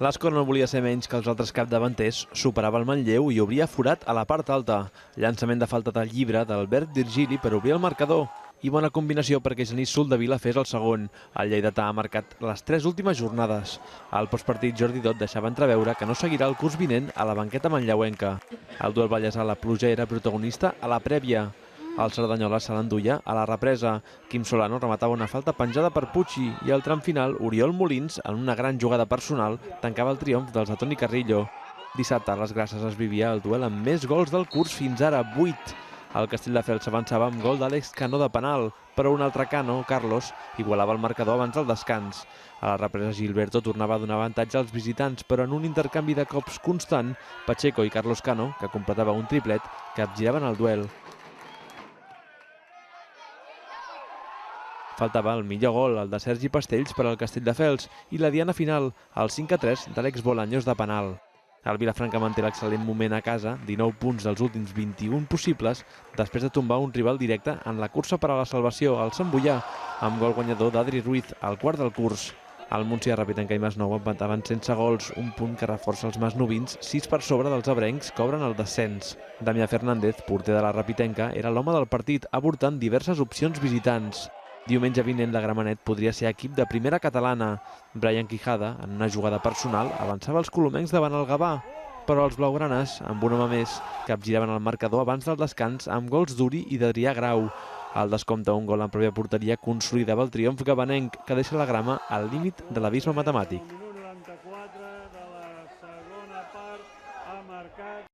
L'Ascó no volia ser menys que els altres capdavanters, superava el Manlleu i obria forat a la part alta. Llançament de falta de llibre d'Albert Virgili per obrir el marcador. I bona combinació perquè Genís Soldevila fes el segon. El lleidatà ha marcat les 3 últimes jornades. Al postpartit, Jordi Dot deixava entreveure que no seguirà el curs vinent a la banqueta manlleuenca. El duel ballesà a la pluja era protagonista a la prèvia. El Cerdanyola se l'enduia a la represa. Quim Solano rematava una falta penjada per Pucci i al tram final, Oriol Molins, en una gran jugada personal, tancava el triomf dels de Toni Carrillo. Dissabte a les Grasses es vivia el duel amb més gols del curs fins ara, 8. El Castelldefels s'avançava amb gol d'Àlex Cano de penal, però un altre Cano, Carlos, igualava el marcador abans del descans. A la represa, Gilberto tornava a donar avantatge als visitants, però en un intercanvi de cops constant, Pacheco i Carlos Cano, que completava un triplet, capgiraven el duel. Faltava el millor gol, el de Sergi Pastells per al Castelldefels, i la diana final, el 5-3 d'Àlex Bolaños de penal. El Vilafranca manté l'excel·lent moment a casa, 19 punts dels últims 21 possibles, després de tombar un rival directe en la cursa per a la salvació, el Sant Boià, amb gol guanyador d'Adri Ruiz, al quart del curs. El Montsià, Rapitenca i Masnou empataven sense gols, un punt que reforça els masnovins, 6 per sobre dels abrencs que obren el descens. Damià Fernández, porter de la Rapitenca, era l'home del partit, avortant diverses opcions visitants. Diumenge vinent, la Gramenet podria ser equip de primera catalana. Brian Quijada, en una jugada personal, avançava els colomencs davant el Gavà, però els blaugranes, amb un home més, capgiraven el marcador abans del descans amb gols d'Uri i d'Adrià Grau. Al descompte, un gol en pròpia porteria consolidava el triomf gavanenc, que deixa la Grama al límit de l'abisme matemàtic.